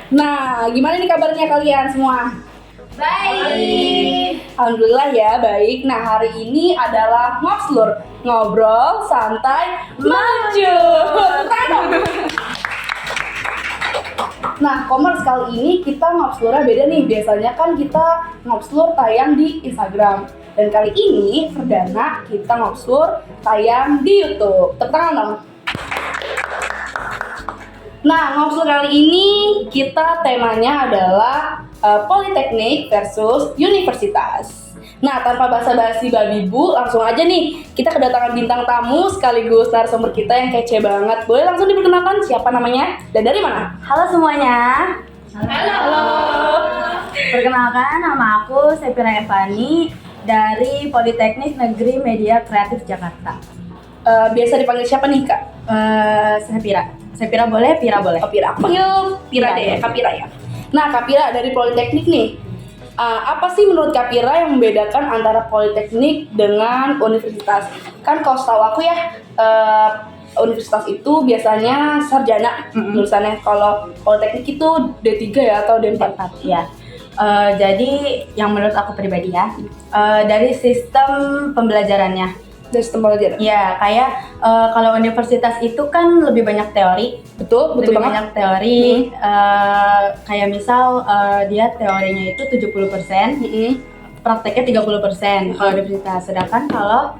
Nah, gimana nih kabarnya kalian semua? Baik. Alhamdulillah ya, baik. Nah, hari ini adalah Ngobslur, ngobrol santai maju. Nah, Komers, kali ini kita Ngobslurnya beda nih. Biasanya kan kita Ngobslur tayang di Instagram. Dan kali ini perdana kita Ngobslur tayang di YouTube. Tepuk tangan dong. Nah, Ngobslur kali ini kita temanya adalah Politeknik versus Universitas. Nah, tanpa basa-basi babi bu, langsung aja nih kita kedatangan bintang tamu sekaligus narasumber kita yang kece banget. Boleh langsung diperkenalkan siapa namanya dan dari mana? Halo semuanya. Halo. Perkenalkan, nama aku Sepira Evani dari Politeknik Negeri Media Kreatif Jakarta. Biasa dipanggil siapa nih, Kak? Sepira. Sepira boleh, Pira boleh. Oh, Pira. Aku panggil Pira deh, Kak Pira ya. Nah, Kak Pira dari Politeknik nih. Apa sih menurut Kak Pira yang membedakan antara Politeknik dengan universitas? Kan kalau setahu aku ya, universitas itu biasanya sarjana lulusannya. Kalau Politeknik itu D3 ya atau D4? Ya. Jadi yang menurut aku pribadi ya, dari sistem pembelajarannya. Dari sistem pelajaran? Ya, kayak kalau universitas itu kan lebih banyak teori. Betul Lebih banget. banyak teori. Kayak misal dia teorinya itu 70%, prakteknya 30% kalau universitas. Sedangkan kalau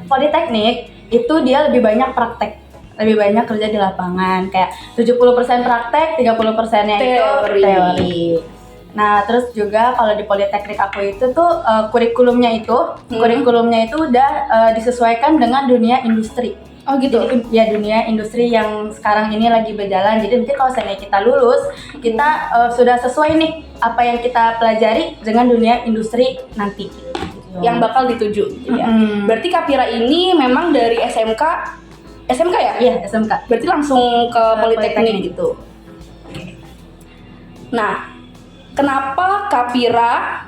Politeknik itu dia lebih banyak praktek. Lebih banyak kerja di lapangan. Kayak 70% praktek, 30%-nya itu teori. Nah, terus juga kalau di Politeknik aku itu tuh kurikulumnya itu udah disesuaikan dengan dunia industri. Oh gitu. Jadi ya dunia industri yang sekarang ini lagi berjalan. Jadi nanti kalau seandainya kita lulus, kita sudah sesuai nih apa yang kita pelajari dengan dunia industri nanti. Yang bakal dituju gitu ya. Berarti Kak Pira ini memang dari SMK ya? Iya, SMK. Berarti langsung ke Politeknik gitu. Nah, kenapa Kak Pira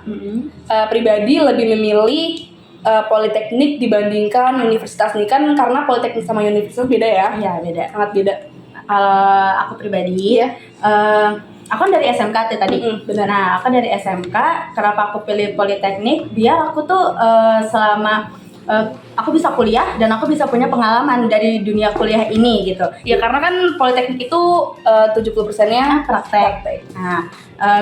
pribadi lebih memilih Politeknik dibandingkan universitas nih? Kan karena Politeknik sama universitas beda ya? Iya, beda. Sangat beda. Kalau aku pribadi, aku kan dari SMK tuh tadi. Benar. Nah, aku dari SMK. Kenapa aku pilih Politeknik? Biar aku tuh selama aku bisa kuliah dan aku bisa punya pengalaman dari dunia kuliah ini gitu. Ya karena kan Politeknik itu 70%-nya praktek. Nah,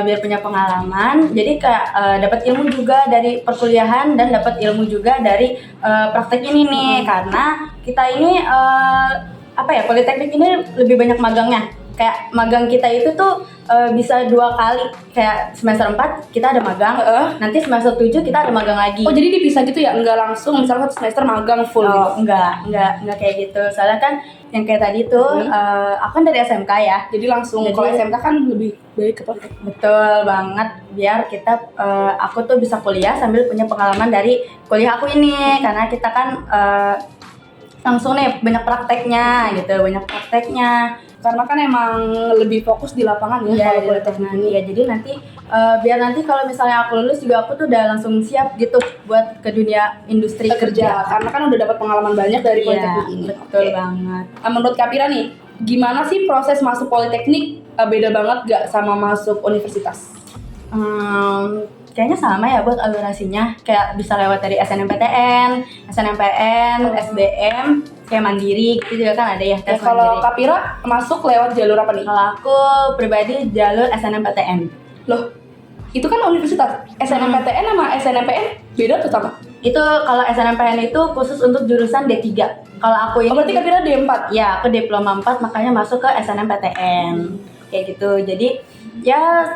biar punya pengalaman, jadi kayak dapat ilmu juga dari perkuliahan dan dapat ilmu juga dari praktek ini nih. Karena kita ini Politeknik ini lebih banyak magangnya. Kayak magang kita itu tuh bisa 2 kali. Kayak semester 4 kita ada magang, nanti semester 7 kita ada magang lagi. Oh, jadi dipisah gitu ya? Enggak langsung misalnya 1 semester magang full gitu? Enggak kayak gitu. Soalnya kan yang kayak tadi tuh aku kan dari SMK ya. Jadi langsung kalau SMK kan lebih baik ke Politeknik. Betul banget, biar kita aku tuh bisa kuliah sambil punya pengalaman dari kuliah aku ini. Karena kita kan langsung nih banyak prakteknya. Karena kan emang lebih fokus di lapangan ya kalau Politeknik ini. Ya, jadi nanti biar nanti kalau misalnya aku lulus juga aku tuh udah langsung siap gitu buat ke dunia industri kerja. Karena kan udah dapat pengalaman banyak dari Politeknik ini. Betul banget. Menurut Kak Pira nih, gimana sih proses masuk Politeknik? Beda banget gak sama masuk universitas? Kayaknya sama ya buat alurasinya. Kayak bisa lewat dari SNMPTN, SBM, kayak mandiri gitu juga kan ada ya tes Kalau mandiri. Kak Pira masuk lewat jalur apa nih? Kalau aku pribadi jalur SNMPTN. Loh, itu kan universitas. SNMPTN sama SNMPN beda tuh sama? Itu kalau SNMPTN itu khusus untuk jurusan D3. Kalau aku ini berarti Kak Pira D4? Ya, aku diploma 4 makanya masuk ke SNMPTN. Kayak gitu. Jadi ya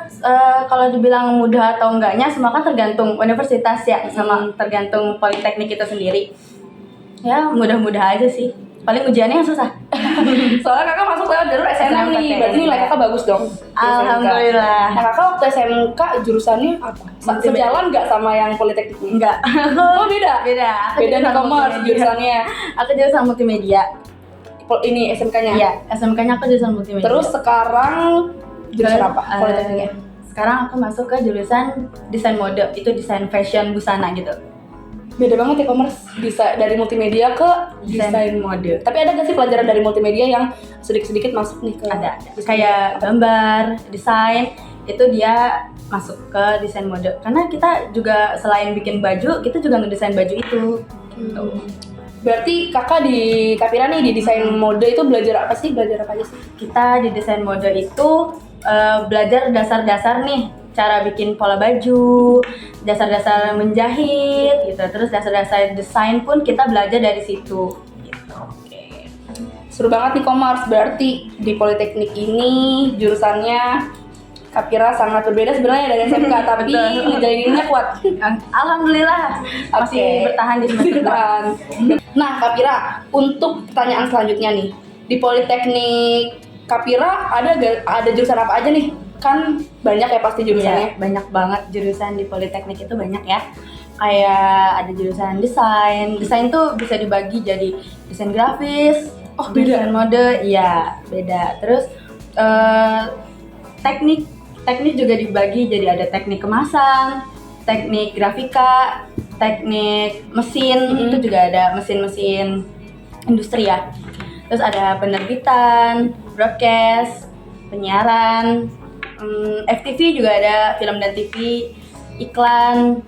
kalau dibilang mudah atau enggaknya semua kan tergantung universitas ya, sama tergantung Politeknik itu sendiri. Ya mudah-mudah aja sih. Paling ujiannya yang susah. Soalnya kakak masuk lewat jalur SNM nih, berarti nilai kakak bagus dong. Alhamdulillah. Nah, kakak waktu SMK jurusannya apa? Sejalan nggak sama yang Politeknik ini? Enggak. Oh beda? Beda. Beda nih commerce jurusannya. Aku jurusan multimedia. Ini SMK-nya? Iya, SMK-nya aku jurusan multimedia. Terus sekarang jurusan apa Politekniknya? Sekarang aku masuk ke jurusan desain mode, itu desain fashion busana gitu. Beda banget ya commerce, bisa dari multimedia ke desain mode. Tapi ada gak sih pelajaran dari multimedia yang sedikit-sedikit masuk nih ke Ada. Kayak gambar, desain, itu dia masuk ke desain mode. Karena kita juga selain bikin baju, kita juga ngedesain baju itu. Gitu. Berarti kakak di Kapira nih di desain mode itu belajar apa sih? Belajar apa aja sih? Kita di desain mode itu belajar dasar-dasar nih, cara bikin pola baju, dasar-dasar menjahit gitu. Terus dasar-dasar desain pun kita belajar dari situ. Gitu. Oke. Seru banget nih commerce. Berarti di Politeknik ini jurusannya Kapira sangat berbeda sebenarnya dari SMK, tapi Betul. ngejalaninnya kuat. Alhamdulillah masih Oke. bertahan di semester 2. Nah, Kapira, untuk pertanyaan selanjutnya nih, di Politeknik Kapira ada jurusan apa aja nih? Kan banyak ya pasti jurusannya. Iya, banyak banget jurusan di Politeknik itu banyak ya. Kayak ada jurusan desain. Desain tuh bisa dibagi jadi desain grafis, Oh, beda. desain mode, iya beda. Terus teknik juga dibagi jadi ada teknik kemasan, teknik grafika, teknik mesin, itu juga ada mesin-mesin industri ya. Terus ada penerbitan, broadcast, penyiaran, FTV juga ada, film dan TV, iklan,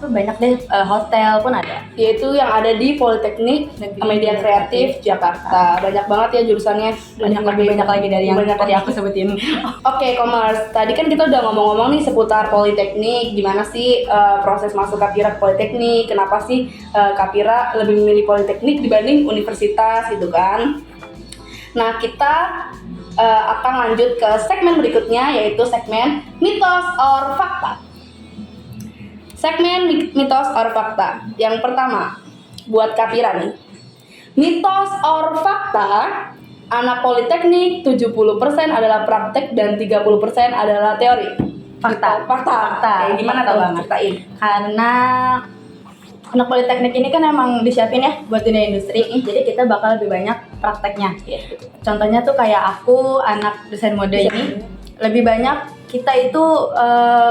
banyak deh, hotel pun ada. Yaitu yang ada di Politeknik Negeri Media Kreatif Jakarta. Banyak banget ya jurusannya. Lebih banyak lagi dari yang banyak tadi lagi. aku sebutin. Oke, commerce. Tadi kan kita udah ngomong-ngomong nih seputar Politeknik. Gimana sih proses masuk Kapira ke Politeknik? Kenapa sih Kapira lebih memilih Politeknik dibanding universitas gitu kan? Nah, kita akan lanjut ke segmen berikutnya, yaitu segmen mitos or fakta. Segmen mitos or fakta. Yang pertama, buat Kapira nih. Mitos or fakta, anak Politeknik 70% adalah praktek dan 30% adalah teori. Fakta. Fakta. Kayak gimana Fakta tuh? banget. Ceritain. Karena anak Politeknik ini kan emang disiapin ya buat dunia industri, jadi kita bakal lebih banyak prakteknya. Contohnya tuh kayak aku anak desain mode ini, lebih banyak kita itu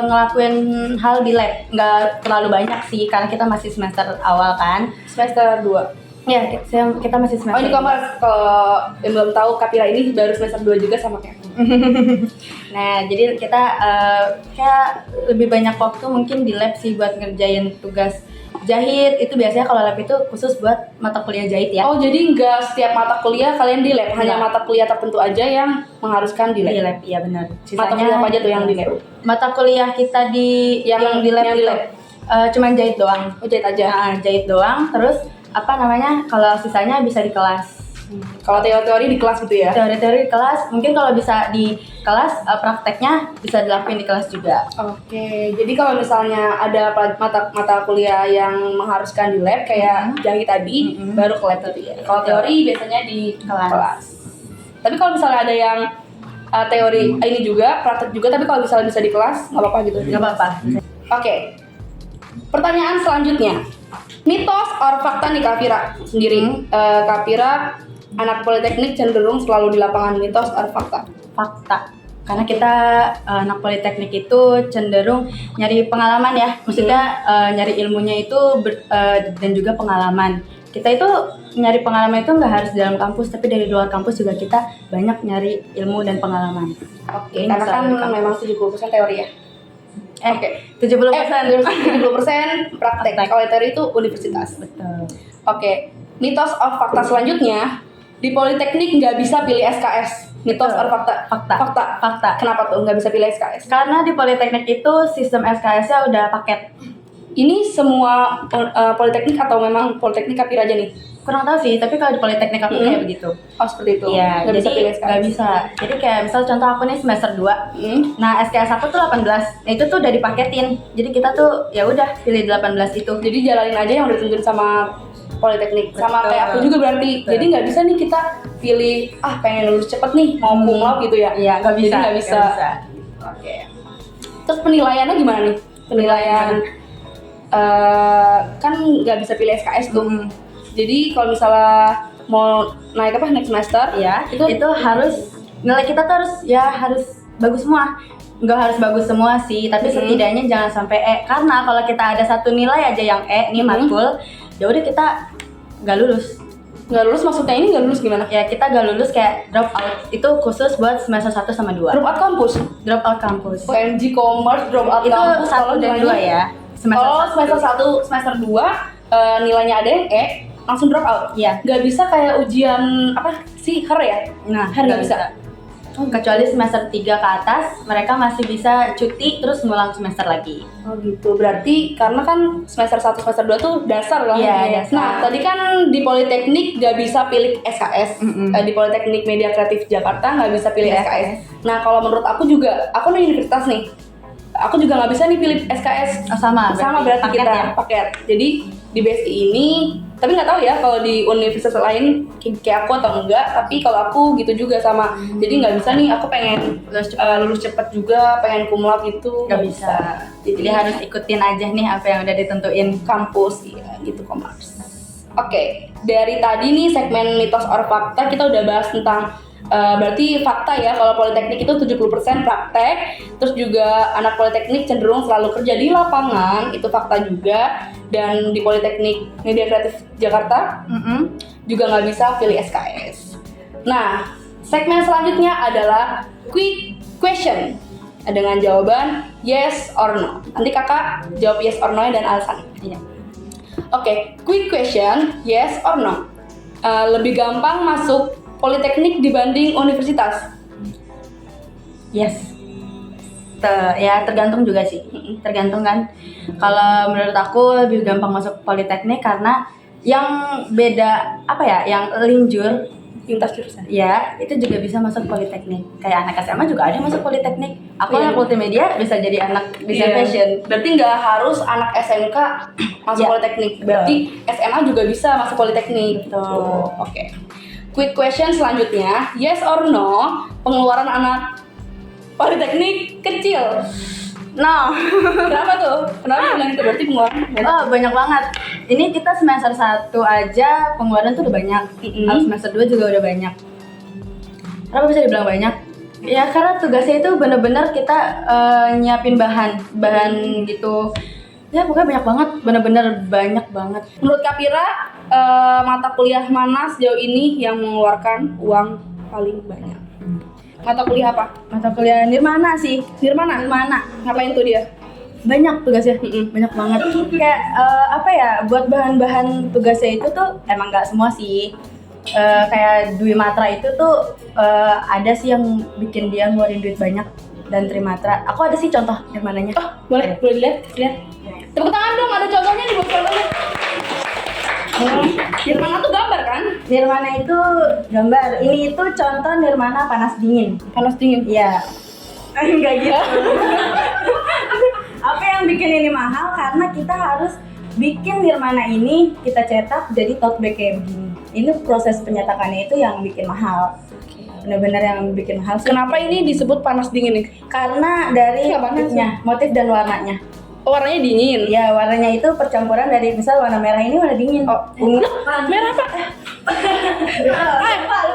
ngelakuin hal di lab, nggak terlalu banyak sih karena kita masih semester awal kan. Semester 2. Ya, kita masih semester. Oh, ini commerce. Kalau yang belum tahu, Kapira ini baru semester 2 juga sama kayak aku. Nah, jadi kita kayak lebih banyak waktu mungkin di lab sih buat ngerjain tugas jahit. Itu biasanya kalau lab itu khusus buat mata kuliah jahit ya. Oh, jadi nggak setiap mata kuliah kalian di lab, hanya Nggak. mata kuliah tertentu aja yang mengharuskan di lab. Di lab, iya benar. Mata kuliah apa aja tuh yang di lab? Mata kuliah kita yang di lab yang di itu, lab. cuman jahit doang. Oh, jahit aja. Nah, jahit doang. Terus apa namanya? Kalau sisanya bisa di kelas. Kalau teori-teori di kelas gitu ya? Teori-teori di kelas, mungkin kalau bisa di kelas, prakteknya bisa dilakuin di kelas juga. Oke, jadi kalau misalnya ada mata kuliah yang mengharuskan di lab kayak jahit tadi, baru ke lab gitu ya. Kalau teori biasanya di kelas. Tapi kalau misalnya ada yang teori ini juga, praktek juga, tapi kalau misalnya bisa di kelas, nggak apa-apa gitu. Nggak apa-apa. Oke, pertanyaan selanjutnya, mitos or fakta nih Kapira sendiri. Kapira anak Politeknik cenderung selalu di lapangan, mitos or fakta? Fakta. Karena kita anak Politeknik itu cenderung nyari pengalaman ya. Maksudnya nyari ilmunya itu dan juga pengalaman. Kita itu nyari pengalaman itu nggak harus di dalam kampus, tapi dari luar kampus juga kita banyak nyari ilmu dan pengalaman. Oke, karena kan memang 70% teori ya? Oke. 70%. 70% praktek. Kalau teori itu universitas. Betul. Oke, mitos or fakta selanjutnya, di Politeknik nggak bisa pilih SKS. Mitos Betul. or fakta? Fakta. Fakta. Kenapa tuh nggak bisa pilih SKS? Karena di Politeknik itu sistem SKS-nya udah paket. Ini semua Politeknik atau memang Politeknik Kapira aja nih? Kurang tahu sih, tapi kalau di Politeknik aku kayak begitu. Oh, seperti itu? Iya, Nggak bisa jadi pilih SKS? nggak bisa. Jadi kayak misal contoh aku nih semester 2. Nah, SKS aku tuh 18. Nah, itu tuh udah dipaketin. Jadi kita tuh ya udah pilih 18 itu. Jadi jalanin aja yang udah ditentuin sama Politeknik. Sama Betul. kayak aku juga berarti. Betul. Jadi nggak bisa nih kita pilih, pengen lulus cepet nih, mau cum laude gitu ya? Iya, nggak bisa. Jadi nggak bisa. Oke. Terus penilaiannya gimana nih? Penilaian kan nggak bisa pilih SKS tuh. Jadi kalau misalnya mau naik next semester, Iya, itu harus nilai kita tuh harus bagus semua. nggak harus bagus semua sih, tapi setidaknya jangan sampai E, karena kalau kita ada satu nilai aja yang E nih matkul, ya udah kita nggak lulus. Nggak lulus maksudnya ini nggak lulus gimana? Ya kita nggak lulus kayak drop out, itu khusus buat semester 1 sama 2. Drop out kampus? Drop out kampus. OMG Commerce drop out Itu kampus 1 dan 2 ya. Semester 1, semester 2 nilainya ada yang E, langsung drop out. Iya. Nggak bisa kayak ujian apa sih HER ya? Nah, HER nggak bisa. Kecuali semester 3 ke atas, mereka masih bisa cuti terus ngulang semester lagi. Oh gitu, berarti karena kan semester 1, semester 2 tuh dasar lah. Iya, dasar. Nah, tadi kan di Politeknik nggak bisa pilih SKS. Di Politeknik Media Kreatif Jakarta nggak bisa pilih Iya, SKS. Nah, kalau menurut aku juga, aku nih universitas nih, aku juga nggak bisa nih pilih SKS. Oh, sama berarti paket kita ya? paket. Jadi di BSI ini, tapi nggak tahu ya kalau di universitas lain kayak aku atau enggak. Tapi kalau aku gitu juga sama. Jadi nggak bisa nih, aku pengen lulus cepat juga, pengen cum laude gitu. Nggak bisa. Jadi harus ikutin aja nih apa yang udah ditentuin kampus ya, gitu Commerce. Oke, dari tadi nih segmen mitos or fakta kita udah bahas tentang berarti fakta ya, kalau Politeknik itu 70% praktek, terus juga anak Politeknik cenderung selalu kerja di lapangan, itu fakta juga. Dan di Politeknik Media Kreatif Jakarta juga nggak bisa pilih SKS. Nah, segmen selanjutnya adalah quick question dengan jawaban yes or no. Nanti kakak jawab yes or no dan alasan. Iya. Oke, quick question yes or no. Lebih gampang masuk Politeknik dibanding universitas? Yes. Ya tergantung juga sih. Tergantung kan. Kalau menurut aku lebih gampang masuk Politeknik karena yang beda apa ya, yang linjur Lintas jurusan. ya itu juga bisa masuk Politeknik. Kayak anak SMA juga ada yang masuk Politeknik. Aku Iya. anak multimedia bisa jadi anak desain Iya. fashion. Berarti nggak harus anak SMK masuk Iya. Politeknik. Berarti SMA juga bisa masuk Politeknik. Betul. Oke. Quick question selanjutnya, yes or no, pengeluaran anak Politeknik kecil. No. Kenapa tuh? Kenapa bilang itu? Berarti pengeluaran Oh banyak banget. Ini kita semester 1 aja pengeluaran tuh udah banyak. Lalu semester 2 juga udah banyak. Kenapa bisa dibilang banyak? Ya karena tugasnya itu bener-bener kita nyiapin bahan gitu. Ya pokoknya banyak banget, bener-bener banyak banget. Menurut Kapira, mata kuliah mana sejauh ini yang mengeluarkan uang paling banyak? Mata kuliah apa? Mata kuliah Nirmana sih. Nirmana? Nirmana. Ngapain tuh dia? Banyak tugasnya, banyak banget. Kayak apa ya, buat bahan-bahan tugasnya itu tuh emang nggak semua sih. Kayak Dwi Matra itu tuh ada sih yang bikin dia ngeluarin duit banyak, dan Trimatra. Aku ada sih contoh Nirmananya. Oh, boleh dilihat, lihat. Tepuk tangan dong, ada contohnya nih buat contohnya. Nirmana tuh gambar kan? Nirmana itu gambar. Ini itu contoh Nirmana panas dingin. Panas dingin. Iya. Enggak gitu. Apa yang bikin ini mahal? Karena kita harus bikin Nirmana ini kita cetak jadi tote bag kayak begini. Ini proses penyetakannya itu yang bikin mahal. Benar-benar yang bikin mahal. Kenapa ini disebut panas dingin nih? Karena dari Iya, panas motifnya, motif dan warnanya. Oh, warnanya dingin. Ya, warnanya itu percampuran dari misal warna merah ini warna dingin. Oh, merah apa?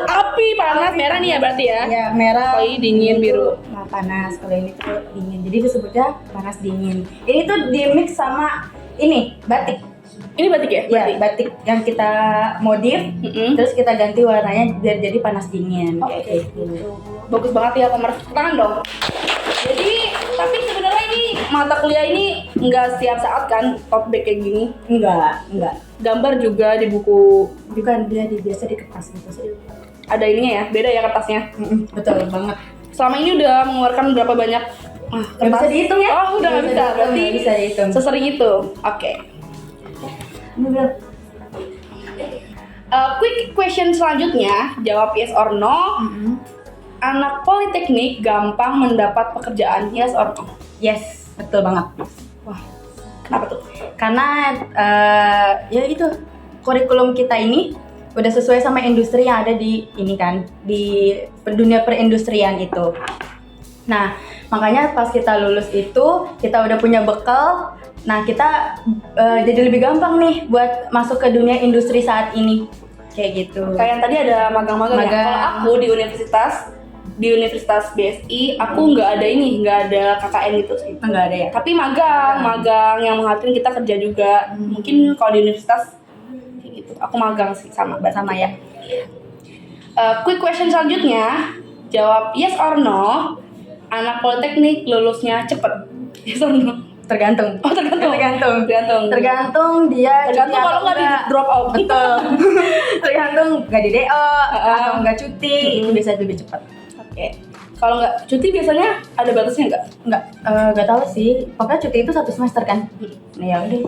Api panas merah nih ya berarti ya? Ya, merah. Oh, ini dingin biru. Nah, panas. Kalau ini tuh dingin. Jadi disebutnya panas dingin. Ini tuh di mix sama ini batik. Ini batik ya? Ya, batik yang kita modif, terus kita ganti warnanya biar jadi panas dingin. Oke. Kayak gitu. Bagus banget ya Commerce. Tangan dong. Jadi, tapi sebenarnya ini mata kuliah ini nggak setiap saat kan tote bag kayak gini. Enggak. Gambar juga di buku. Bukan, dia biasa di kertas gitu sih. Ada ininya ya, beda ya kertasnya. Betul banget. Selama ini udah mengeluarkan berapa banyak Nggak bisa dihitung ya? Oh, udah nggak bisa. Berarti nggak bisa dihitung. sesering itu. Oke. Quick question selanjutnya, jawab yes or no. Anak Politeknik gampang mendapat pekerjaan, yes or no? Yes, betul banget. Wah, kenapa tuh? Karena ya itu kurikulum kita ini udah sesuai sama industri yang ada di ini kan, di dunia perindustrian itu. Nah, makanya pas kita lulus itu kita udah punya bekal. Nah, kita jadi lebih gampang nih buat masuk ke dunia industri saat ini. Kayak gitu. Kayak yang tadi ada magang-magang ya. Magang. Kalau aku di universitas di Universitas BSI aku nggak ada KKN gitu sih. Enggak ada ya? Tapi magang yang mengharuskan kita kerja juga. Mungkin kalau di universitas kayak gitu. Aku magang sih sama Ya. Quick question selanjutnya, jawab yes or no. Anak politeknik lulusnya cepet. Yes or no? Tergantung. Oh tergantung. Tergantung dia cuti Tergantung kalau atau nggak di enggak. drop out. Betul. Tergantung nggak di DO atau nggak cuti, itu bisa lebih cepat. Oke. Kalau nggak cuti biasanya ada batasnya nggak? Nggak tahu sih. Pokoknya cuti itu 1 semester kan. Nah ya udah.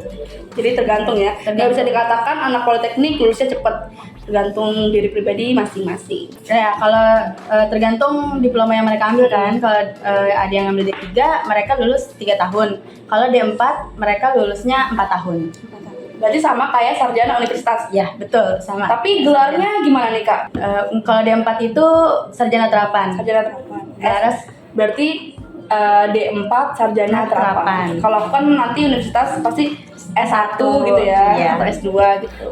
Jadi tergantung ya. Nggak bisa dikatakan anak politeknik lulusnya cepet. Tergantung diri pribadi masing-masing. Ya kalau tergantung diploma yang mereka ambil kan. Kalau ada yang ambil D3, mereka lulus 3 tahun. Kalau D4, mereka lulusnya 4 tahun. Berarti sama kayak sarjana universitas. Ya betul sama. Tapi gelarnya gimana nih kak? Kalau D4 itu sarjana terapan. Sarjana terapan. Terus Berarti D4 sarjana terapan. Terapan. Kalau aku kan nanti universitas pasti S1 gitu ya, Iya. atau S2 gitu.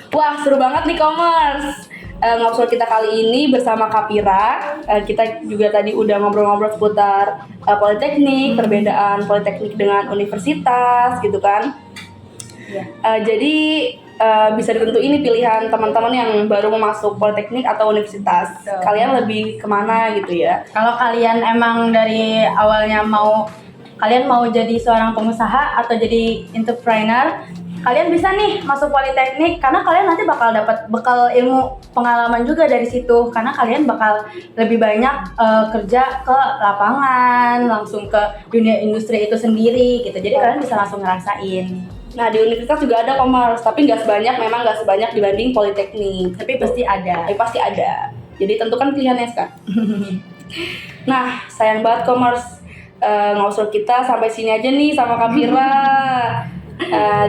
Wah seru banget nih Commerce. Ngobrol kita kali ini bersama Kapira. Kita juga tadi udah ngobrol-ngobrol seputar politeknik, perbedaan politeknik dengan universitas gitu kan. Iya. Jadi bisa ditentu ini pilihan teman-teman yang baru mau masuk politeknik atau universitas. Betul. Kalian lebih kemana gitu ya? Kalau kalian emang dari awalnya kalian mau jadi seorang pengusaha atau jadi entrepreneur, kalian bisa nih masuk politeknik karena kalian nanti bakal dapat bekal ilmu pengalaman juga dari situ, karena kalian bakal lebih banyak kerja ke lapangan, langsung ke dunia industri itu sendiri gitu. Jadi kalian bisa langsung ngerasain. Nah di universitas juga ada Commerce, tapi nggak sebanyak dibanding politeknik. Tapi pasti ada. Tapi pasti ada. Jadi tentukan pilihannya sekarang. Nah sayang banget Commerce, ngobrol kita sampai sini aja nih sama Kapira.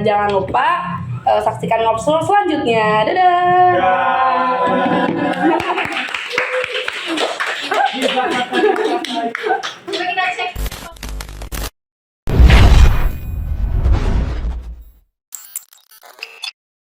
Jangan lupa saksikan ngobrol selanjutnya. Dadah.